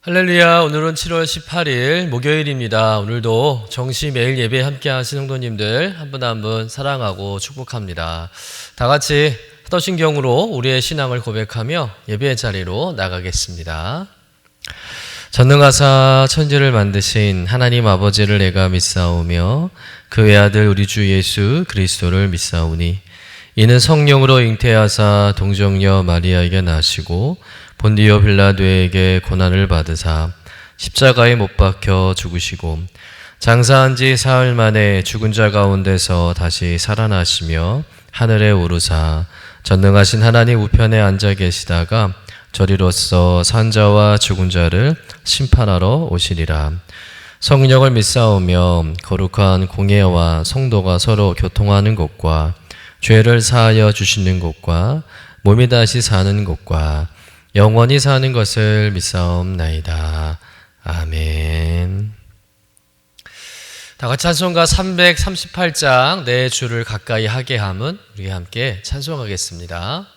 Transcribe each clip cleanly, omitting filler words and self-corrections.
할렐루야. 오늘은 7월 18일 목요일입니다. 오늘도 정시 매일 예배 함께 하신 성도님들 한 분 한 분 사랑하고 축복합니다. 다 같이 사도신경으로 우리의 신앙을 고백하며 예배의 자리로 나가겠습니다. 전능하사 천지를 만드신 하나님 아버지를 내가 믿사오며 그 외아들 우리 주 예수 그리스도를 믿사오니 이는 성령으로 잉태하사 동정녀 마리아에게 나시고 본디오 빌라도에게 고난을 받으사 십자가에 못 박혀 죽으시고 장사한 지 사흘 만에 죽은 자 가운데서 다시 살아나시며 하늘에 오르사 전능하신 하나님 우편에 앉아 계시다가 저리로서 산자와 죽은 자를 심판하러 오시리라. 성령을 믿사오며 거룩한 공예와 성도가 서로 교통하는 것과 죄를 사하여 주시는 것과 몸이 다시 사는 것과 영원히 사는 것을 믿사옵나이다. 아멘. 다 같이 찬송가 338장 내 주를 가까이 하게 함은 우리 함께 찬송하겠습니다.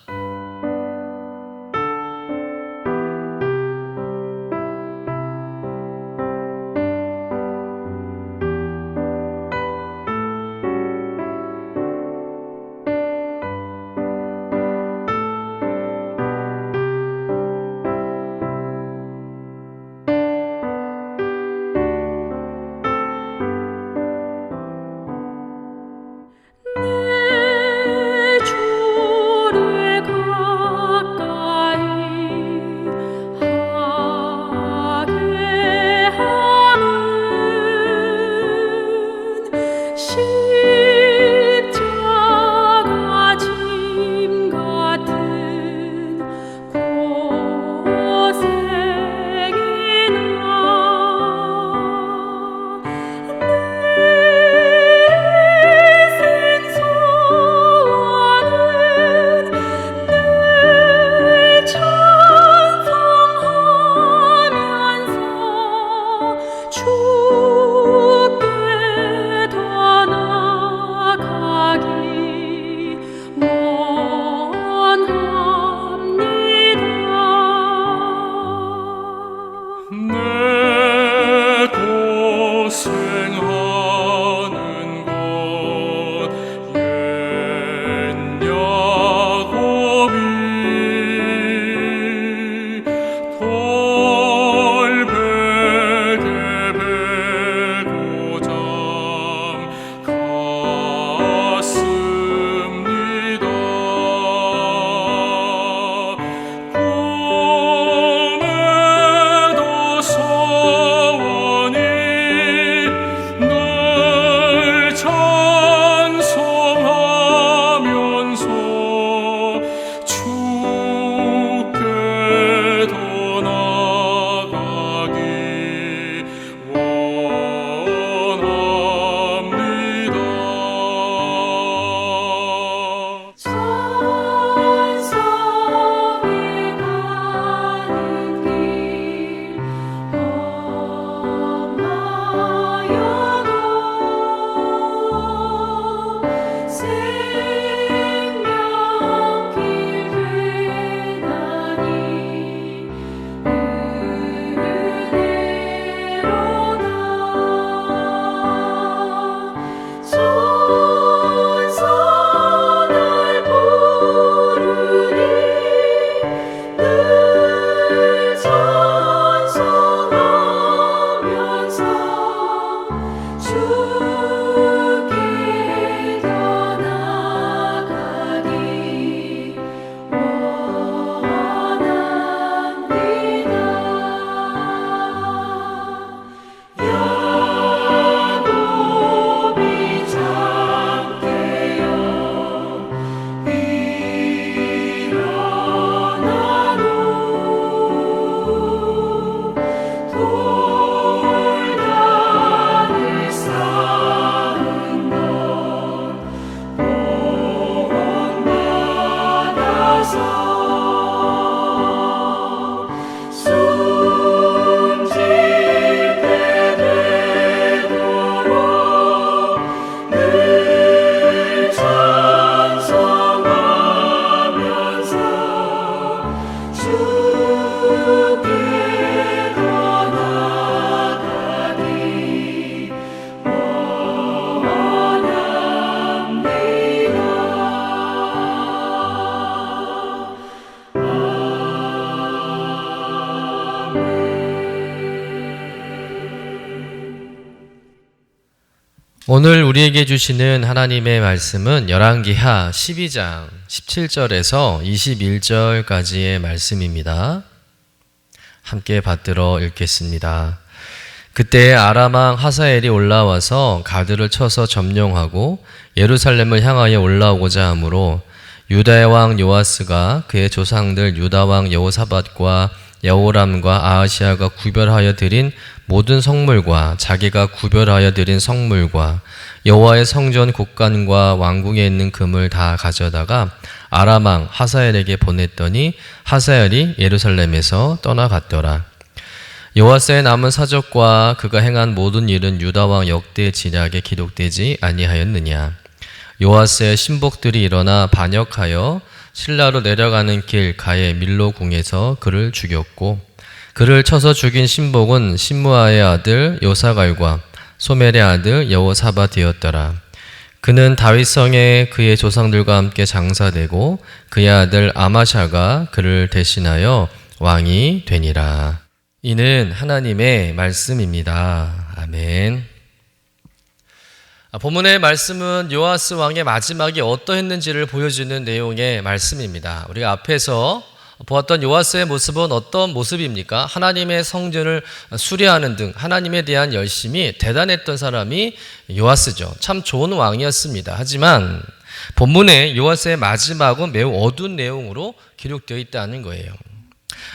내 주를 오늘 우리에게 주시는 하나님의 말씀은 열왕기하 12장 17절에서 21절까지의 말씀입니다. 함께 받들어 읽겠습니다. 그때 아람 왕 하사엘이 올라와서 가드를 쳐서 점령하고 예루살렘을 향하여 올라오고자 하므로 유다의 왕 요아스가 그의 조상들 유다 왕 여호사밧과 여호람과 아하시아가 구별하여 드린 모든 성물과 자기가 구별하여 드린 성물과 여호와의 성전 곳간과 왕궁에 있는 금을 다 가져다가 아람 왕 하사엘에게 보냈더니 하사엘이 예루살렘에서 떠나갔더라. 요아스의 남은 사적과 그가 행한 모든 일은 유다 왕 역대 지략에 기록되지 아니하였느냐. 요아스의 신복들이 일어나 반역하여 실라로 내려가는 길 가에 밀로궁에서 그를 죽였고 그를 쳐서 죽인 신복은 신무아의 아들 요사갈과 소멜의 아들 여호사밧이었더라. 그는 다윗성에 그의 조상들과 함께 장사되고 그의 아들 아마샤가 그를 대신하여 왕이 되니라. 이는 하나님의 말씀입니다. 아멘. 본문의 말씀은 요아스 왕의 마지막이 어떠했는지를 보여주는 내용의 말씀입니다. 우리가 앞에서 보았던 요아스의 모습은 어떤 모습입니까? 하나님의 성전을 수리하는 등 하나님에 대한 열심이 대단했던 사람이 요아스죠. 참 좋은 왕이었습니다. 하지만 본문의 요아스의 마지막은 매우 어두운 내용으로 기록되어 있다는 거예요.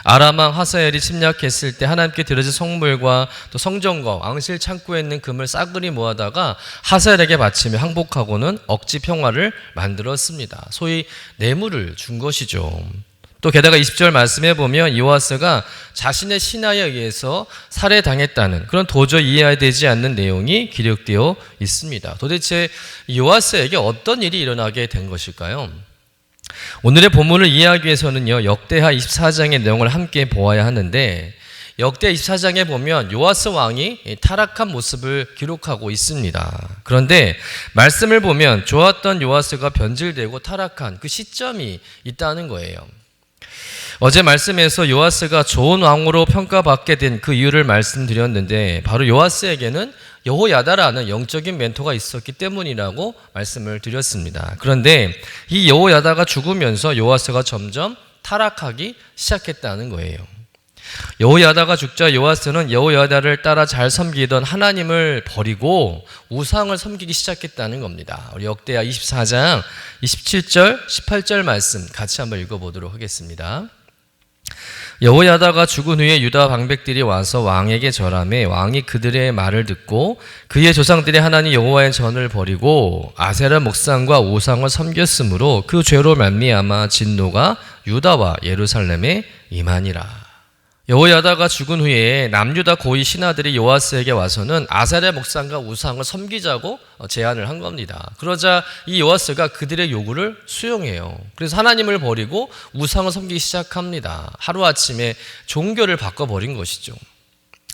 아람 왕 하사엘이 침략했을 때 하나님께 드려진 성물과 또 성전과 왕실 창고에 있는 금을 싸그리 모아다가 하사엘에게 바치며 항복하고는 억지 평화를 만들었습니다. 소위 뇌물을 준 것이죠. 또 게다가 20절 말씀해 보면 요아스가 자신의 신하에 의해서 살해당했다는 그런 도저히 이해되지 않는 내용이 기록되어 있습니다. 도대체 요아스에게 어떤 일이 일어나게 된 것일까요? 오늘의 본문을 이해하기 위해서는요, 역대하 24장의 내용을 함께 보아야 하는데 역대 24장에 보면 요아스 왕이 타락한 모습을 기록하고 있습니다. 그런데 말씀을 보면 좋았던 요아스가 변질되고 타락한 그 시점이 있다는 거예요. 어제 말씀에서 요아스가 좋은 왕으로 평가받게 된 그 이유를 말씀드렸는데 바로 요아스에게는 여호야다라는 영적인 멘토가 있었기 때문이라고 말씀을 드렸습니다. 그런데 이 여호야다가 죽으면서 요아스가 점점 타락하기 시작했다는 거예요. 여호야다가 죽자 요아스는 여호야다를 따라 잘 섬기던 하나님을 버리고 우상을 섬기기 시작했다는 겁니다. 우리 역대하 24장 27절 18절 말씀 같이 한번 읽어보도록 하겠습니다. 여호야다가 죽은 후에 유다 방백들이 와서 왕에게 절하매 왕이 그들의 말을 듣고 그의 조상들이 하나님 여호와의 전을 버리고 아세라 목상과 우상을 섬겼으므로 그 죄로 말미암아 진노가 유다와 예루살렘에 임하니라. 여호야다가 죽은 후에 남유다 고위 신하들이 요아스에게 와서는 아세라 목상과 우상을 섬기자고 제안을 한 겁니다. 그러자 이 요아스가 그들의 요구를 수용해요. 그래서 하나님을 버리고 우상을 섬기기 시작합니다. 하루아침에 종교를 바꿔버린 것이죠.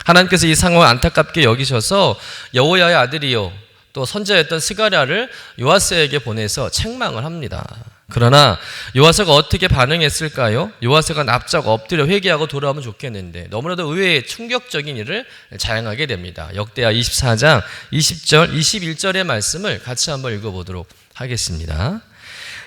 하나님께서 이 상황을 안타깝게 여기셔서 여호야의 아들이요 또 선지자였던 스가랴를 요아스에게 보내서 책망을 합니다. 그러나 요아스가 어떻게 반응했을까요? 요아스가 납작 엎드려 회개하고 돌아오면 좋겠는데 너무나도 의외의 충격적인 일을 자행하게 됩니다. 역대하 24장 20절 21절의 말씀을 같이 한번 읽어보도록 하겠습니다.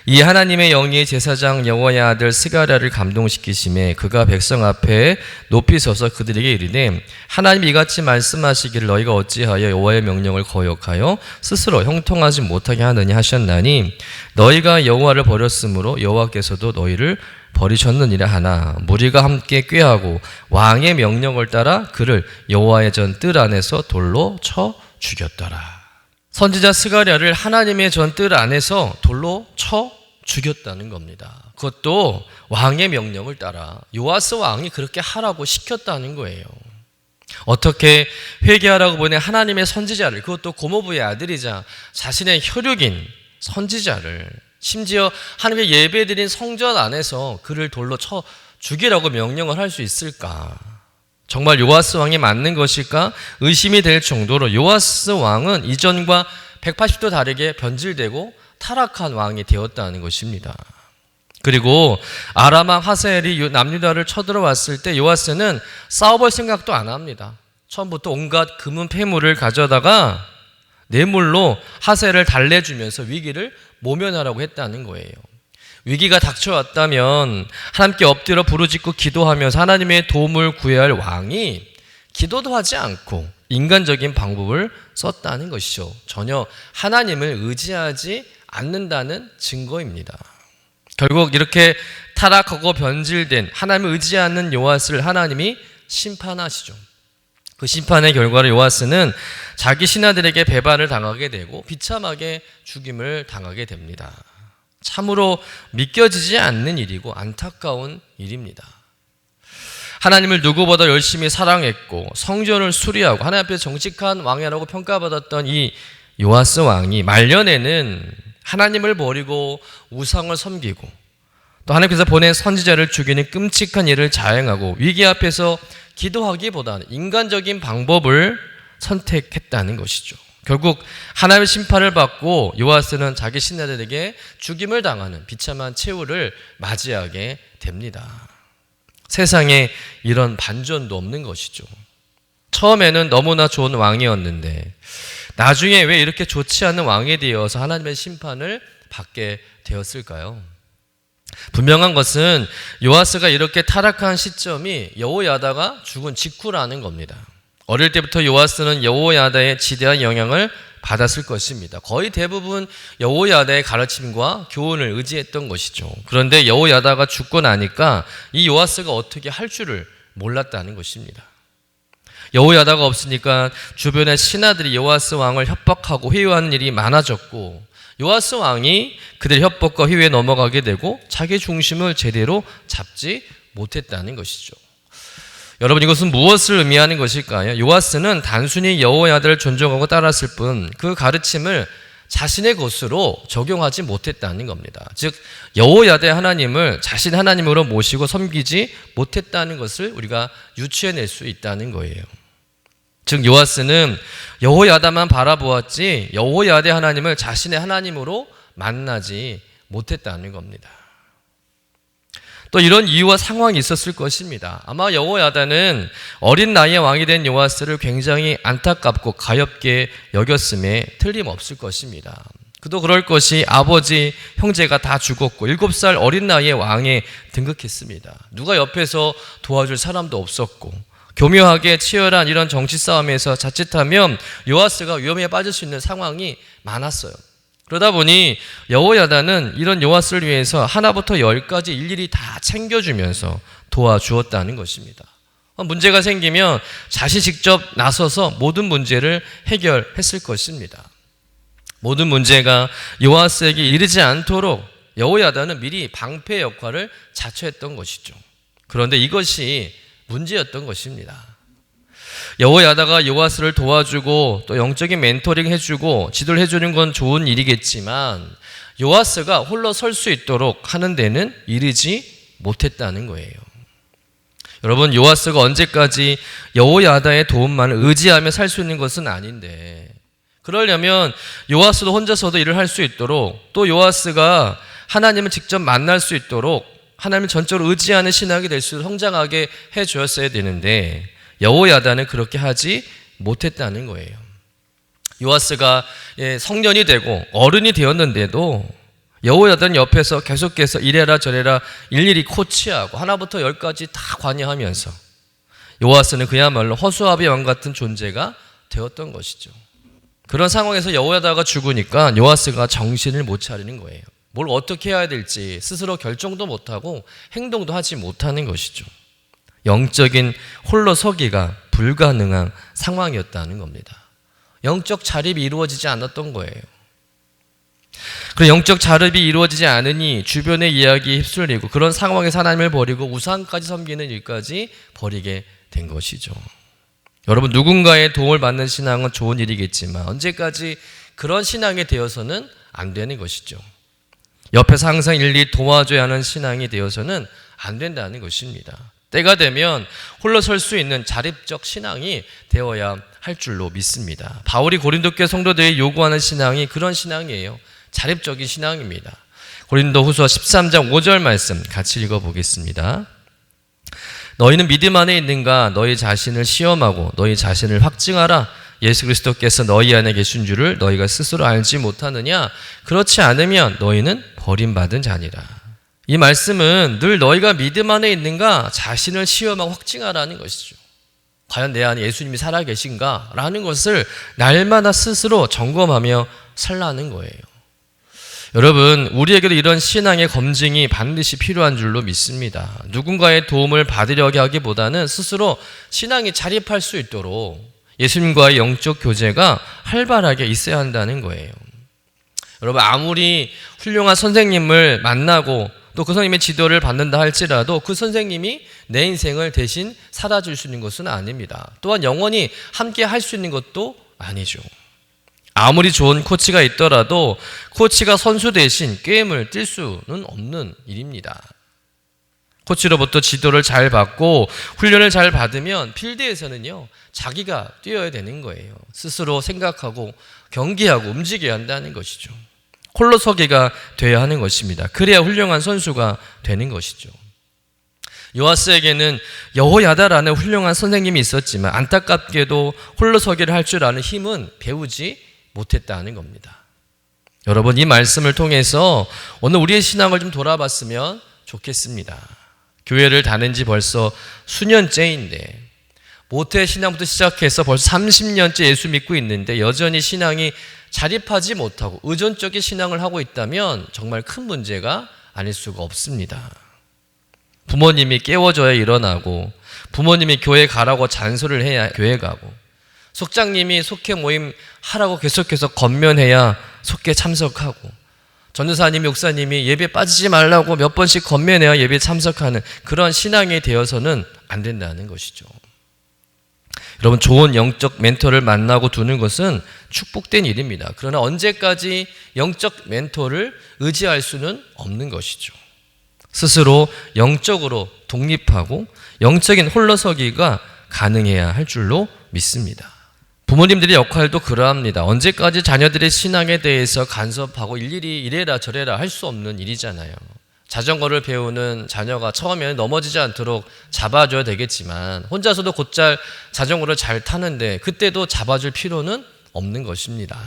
이 하나님의 영이 제사장 여호와의 아들 스가랴를 감동시키심에 그가 백성 앞에 높이 서서 그들에게 이르되 하나님이 이같이 말씀하시기를 너희가 어찌하여 여호와의 명령을 거역하여 스스로 형통하지 못하게 하느냐 하셨나니 너희가 여호와를 버렸으므로 여호와께서도 너희를 버리셨느니라 하나 무리가 함께 꾀하고 왕의 명령을 따라 그를 여호와의 전 뜰 안에서 돌로 쳐 죽였더라. 선지자 스가랴를 하나님의 전 뜰 안에서 돌로 쳐 죽였다는 겁니다. 그것도 왕의 명령을 따라 요아스 왕이 그렇게 하라고 시켰다는 거예요. 어떻게 회개하라고 보낸 하나님의 선지자를, 그것도 고모부의 아들이자 자신의 혈육인 선지자를, 심지어 하나님의 예배드린 성전 안에서 그를 돌로 쳐 죽이라고 명령을 할 수 있을까? 정말 요아스 왕이 맞는 것일까? 의심이 될 정도로 요아스 왕은 이전과 180도 다르게 변질되고 타락한 왕이 되었다는 것입니다. 그리고 아람 왕 하사엘이 남유다를 쳐들어왔을 때 요아스는 싸워볼 생각도 안 합니다. 처음부터 온갖 금은 폐물을 가져다가 뇌물로 하세를 달래주면서 위기를 모면하라고 했다는 거예요. 위기가 닥쳐왔다면 하나님께 엎드려 부르짖고 기도하면서 하나님의 도움을 구해야 할 왕이 기도도 하지 않고 인간적인 방법을 썼다는 것이죠. 전혀 하나님을 의지하지 않는다는 증거입니다. 결국 이렇게 타락하고 변질된 하나님을 의지하지 않는 요아스를 하나님이 심판하시죠. 그 심판의 결과로 요아스는 자기 신하들에게 배반을 당하게 되고 비참하게 죽임을 당하게 됩니다. 참으로 믿겨지지 않는 일이고 안타까운 일입니다. 하나님을 누구보다 열심히 사랑했고 성전을 수리하고 하나님 앞에서 정직한 왕이라고 평가받았던 이 요아스 왕이 말년에는 하나님을 버리고 우상을 섬기고 또 하나님께서 보낸 선지자를 죽이는 끔찍한 일을 자행하고 위기 앞에서 기도하기보다는 인간적인 방법을 선택했다는 것이죠. 결국 하나님의 심판을 받고 요아스는 자기 신하들에게 죽임을 당하는 비참한 최후를 맞이하게 됩니다. 세상에 이런 반전도 없는 것이죠. 처음에는 너무나 좋은 왕이었는데 나중에 왜 이렇게 좋지 않은 왕이 되어서 하나님의 심판을 받게 되었을까요? 분명한 것은 요아스가 이렇게 타락한 시점이 여호야다가 죽은 직후라는 겁니다. 어릴 때부터 요아스는 여호야다의 지대한 영향을 받았을 것입니다. 거의 대부분 여호야다의 가르침과 교훈을 의지했던 것이죠. 그런데 여호야다가 죽고 나니까 이 요아스가 어떻게 할 줄을 몰랐다는 것입니다. 여호야다가 없으니까 주변의 신하들이 요아스 왕을 협박하고 회유하는 일이 많아졌고 요아스 왕이 그들의 협박과 회유에 넘어가게 되고 자기 중심을 제대로 잡지 못했다는 것이죠. 여러분, 이것은 무엇을 의미하는 것일까요? 요아스는 단순히 여호야다를 존중하고 따랐을 뿐 그 가르침을 자신의 것으로 적용하지 못했다는 겁니다. 즉 여호야다의 하나님을 자신 하나님으로 모시고 섬기지 못했다는 것을 우리가 유추해낼 수 있다는 거예요. 즉 요아스는 여호야다만 바라보았지 여호야다의 하나님을 자신의 하나님으로 만나지 못했다는 겁니다. 또 이런 이유와 상황이 있었을 것입니다. 아마 여호야다는 어린 나이에 왕이 된 요아스를 굉장히 안타깝고 가엾게 여겼음에 틀림없을 것입니다. 그도 그럴 것이 아버지, 형제가 다 죽었고 7살 어린 나이에 왕에 등극했습니다. 누가 옆에서 도와줄 사람도 없었고 교묘하게 치열한 이런 정치 싸움에서 자칫하면 요아스가 위험에 빠질 수 있는 상황이 많았어요. 그러다 보니 여호야다는 이런 요아스를 위해서 하나부터 10까지 일일이 다 챙겨주면서 도와주었다는 것입니다. 문제가 생기면 자신이 직접 나서서 모든 문제를 해결했을 것입니다. 모든 문제가 요아스에게 이르지 않도록 여호야다는 미리 방패 역할을 자처했던 것이죠. 그런데 이것이 문제였던 것입니다. 여호야다가 요아스를 도와주고 또 영적인 멘토링 해주고 지도를 해주는 건 좋은 일이겠지만 요아스가 홀로 설 수 있도록 하는 데는 이르지 못했다는 거예요. 여러분, 요아스가 언제까지 여호야다의 도움만을 의지하며 살 수 있는 것은 아닌데 그러려면 요아스도 혼자서도 일을 할 수 있도록 또 요아스가 하나님을 직접 만날 수 있도록 하나님을 전적으로 의지하는 신앙이 될 수 있도록 성장하게 해주었어야 되는데 여호야다는 그렇게 하지 못했다는 거예요. 요아스가 성년이 되고 어른이 되었는데도 여호야다는 옆에서 계속해서 이래라 저래라 일일이 코치하고 하나부터 10까지 다 관여하면서 요아스는 그야말로 허수아비 왕 같은 존재가 되었던 것이죠. 그런 상황에서 여호야다가 죽으니까 요아스가 정신을 못 차리는 거예요. 뭘 어떻게 해야 될지 스스로 결정도 못하고 행동도 하지 못하는 것이죠. 영적인 홀로 서기가 불가능한 상황이었다는 겁니다. 영적 자립이 이루어지지 않았던 거예요. 그런 영적 자립이 이루어지지 않으니 주변의 이야기에 휩쓸리고 그런 상황에서 하나님을 버리고 우상까지 섬기는 일까지 벌이게 된 것이죠. 여러분, 누군가의 도움을 받는 신앙은 좋은 일이겠지만 언제까지 그런 신앙이 되어서는 안 되는 것이죠. 옆에서 항상 일일이 도와줘야 하는 신앙이 되어서는 안 된다는 것입니다. 때가 되면 홀로 설 수 있는 자립적 신앙이 되어야 할 줄로 믿습니다. 바울이 고린도 교회 성도들이 요구하는 신앙이 그런 신앙이에요. 자립적인 신앙입니다. 고린도후서 13장 5절 말씀 같이 읽어보겠습니다. 너희는 믿음 안에 있는가? 너희 자신을 시험하고 너희 자신을 확증하라. 예수 그리스도께서 너희 안에 계신 줄을 너희가 스스로 알지 못하느냐? 그렇지 않으면 너희는 버림받은 자니라. 이 말씀은 늘 너희가 믿음 안에 있는가 자신을 시험하고 확증하라는 것이죠. 과연 내 안에 예수님이 살아계신가? 라는 것을 날마다 스스로 점검하며 살라는 거예요. 여러분, 우리에게도 이런 신앙의 검증이 반드시 필요한 줄로 믿습니다. 누군가의 도움을 받으려고 하기보다는 스스로 신앙에 자립할 수 있도록 예수님과의 영적 교제가 활발하게 있어야 한다는 거예요. 여러분, 아무리 훌륭한 선생님을 만나고 또 그 선생님의 지도를 받는다 할지라도 그 선생님이 내 인생을 대신 살아줄 수 있는 것은 아닙니다. 또한 영원히 함께 할 수 있는 것도 아니죠. 아무리 좋은 코치가 있더라도 코치가 선수 대신 게임을 뛸 수는 없는 일입니다. 코치로부터 지도를 잘 받고 훈련을 잘 받으면 필드에서는요, 자기가 뛰어야 되는 거예요. 스스로 생각하고 경기하고 움직여야 한다는 것이죠. 홀로 서기가 돼야 하는 것입니다. 그래야 훌륭한 선수가 되는 것이죠. 요아스에게는 여호야다라는 훌륭한 선생님이 있었지만 안타깝게도 홀로 서기를 할 줄 아는 힘은 배우지 못했다는 겁니다. 여러분, 이 말씀을 통해서 오늘 우리의 신앙을 좀 돌아봤으면 좋겠습니다. 교회를 다닌 지 벌써 수년째인데 모태 신앙부터 시작해서 벌써 30년째 예수 믿고 있는데 여전히 신앙이 자립하지 못하고 의존적인 신앙을 하고 있다면 정말 큰 문제가 아닐 수가 없습니다. 부모님이 깨워줘야 일어나고 부모님이 교회 가라고 잔소리를 해야 교회 가고 속장님이 속회 모임 하라고 계속해서 권면해야 속회 참석하고 전도사님이 목사님이 예배 빠지지 말라고 몇 번씩 권면해야 예배 참석하는 그런 신앙이 되어서는 안 된다는 것이죠. 여러분, 좋은 영적 멘토를 만나고 두는 것은 축복된 일입니다. 그러나 언제까지 영적 멘토를 의지할 수는 없는 것이죠. 스스로 영적으로 독립하고 영적인 홀로서기가 가능해야 할 줄로 믿습니다. 부모님들의 역할도 그러합니다. 언제까지 자녀들의 신앙에 대해서 간섭하고 일일이 이래라 저래라 할 수 없는 일이잖아요. 자전거를 배우는 자녀가 처음에는 넘어지지 않도록 잡아줘야 되겠지만 혼자서도 곧잘 자전거를 잘 타는데 그때도 잡아줄 필요는 없는 것입니다.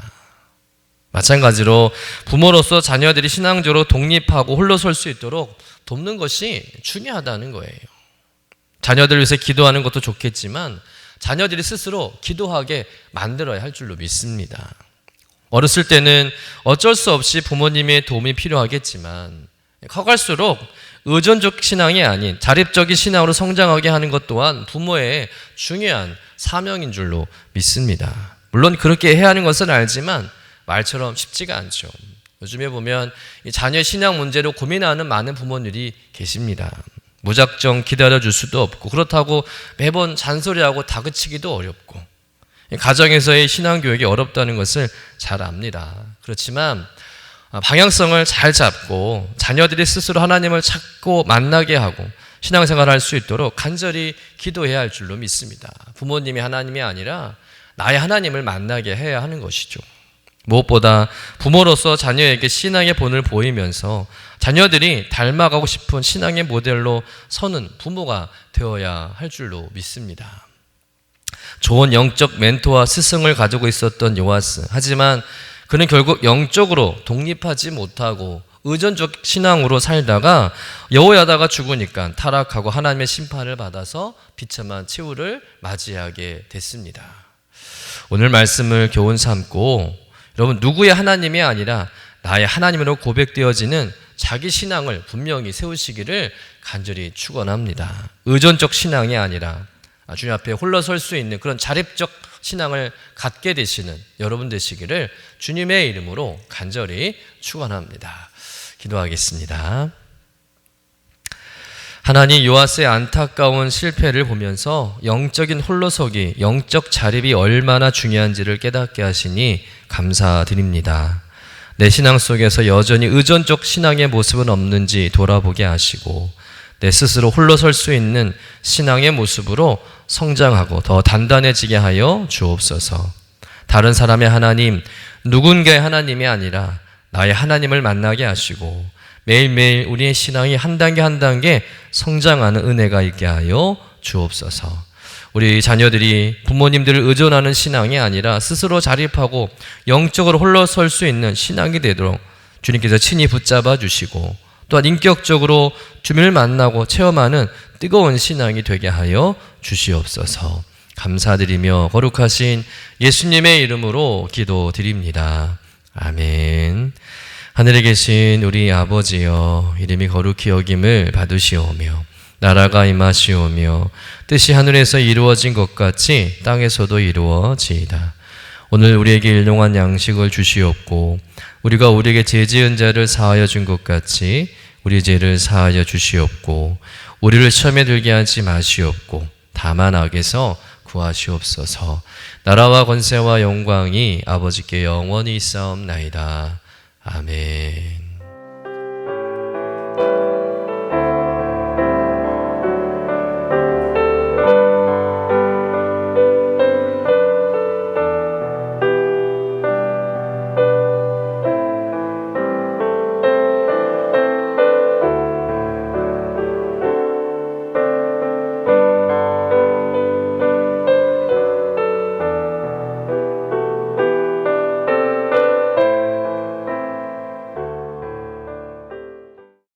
마찬가지로 부모로서 자녀들이 신앙적으로 독립하고 홀로 설 수 있도록 돕는 것이 중요하다는 거예요. 자녀들을 위해서 기도하는 것도 좋겠지만 자녀들이 스스로 기도하게 만들어야 할 줄로 믿습니다. 어렸을 때는 어쩔 수 없이 부모님의 도움이 필요하겠지만 커갈수록 의존적 신앙이 아닌 자립적인 신앙으로 성장하게 하는 것 또한 부모의 중요한 사명인 줄로 믿습니다. 물론 그렇게 해야 하는 것은 알지만 말처럼 쉽지가 않죠. 요즘에 보면 자녀의 신앙 문제로 고민하는 많은 부모들이 계십니다. 무작정 기다려줄 수도 없고 그렇다고 매번 잔소리하고 다그치기도 어렵고 가정에서의 신앙교육이 어렵다는 것을 잘 압니다. 그렇지만 방향성을 잘 잡고 자녀들이 스스로 하나님을 찾고 만나게 하고 신앙생활을 할 수 있도록 간절히 기도해야 할 줄로 믿습니다. 부모님이 하나님이 아니라 나의 하나님을 만나게 해야 하는 것이죠. 무엇보다 부모로서 자녀에게 신앙의 본을 보이면서 자녀들이 닮아가고 싶은 신앙의 모델로 서는 부모가 되어야 할 줄로 믿습니다. 좋은 영적 멘토와 스승을 가지고 있었던 요아스. 하지만 그는 결국 영적으로 독립하지 못하고 의존적 신앙으로 살다가 여호야다가 죽으니까 타락하고 하나님의 심판을 받아서 비참한 최후를 맞이하게 됐습니다. 오늘 말씀을 교훈 삼고 여러분, 누구의 하나님이 아니라 나의 하나님으로 고백되어지는 자기 신앙을 분명히 세우시기를 간절히 축원합니다. 의존적 신앙이 아니라 주님 앞에 홀로 설 수 있는 그런 자립적 신앙을 갖게 되시는 여러분 되시기를 주님의 이름으로 간절히 축원합니다. 기도하겠습니다. 하나님, 요아스의 안타까운 실패를 보면서 영적인 홀로서기, 영적 자립이 얼마나 중요한지를 깨닫게 하시니 감사드립니다. 내 신앙 속에서 여전히 의존적 신앙의 모습은 없는지 돌아보게 하시고 내 스스로 홀로 설 수 있는 신앙의 모습으로 성장하고 더 단단해지게 하여 주옵소서. 다른 사람의 하나님, 누군가의 하나님이 아니라 나의 하나님을 만나게 하시고 매일매일 우리의 신앙이 한 단계 한 단계 성장하는 은혜가 있게 하여 주옵소서. 우리 자녀들이 부모님들을 의존하는 신앙이 아니라 스스로 자립하고 영적으로 홀로 설 수 있는 신앙이 되도록 주님께서 친히 붙잡아 주시고 또한 인격적으로 주님을 만나고 체험하는 뜨거운 신앙이 되게 하여 주시옵소서. 감사드리며 거룩하신 예수님의 이름으로 기도드립니다. 아멘. 하늘에 계신 우리 아버지여, 이름이 거룩히 여김을 받으시오며 나라가 임하시오며 뜻이 하늘에서 이루어진 것 같이 땅에서도 이루어지이다. 오늘 우리에게 일용할 양식을 주시옵고 우리가 우리에게 죄 지은 자를 사하여 준 것 같이 우리 죄를 사하여 주시옵고 우리를 시험에 들게 하지 마시옵고 다만 악에서 구하시옵소서. 나라와 권세와 영광이 아버지께 영원히 있사옵나이다. 아멘.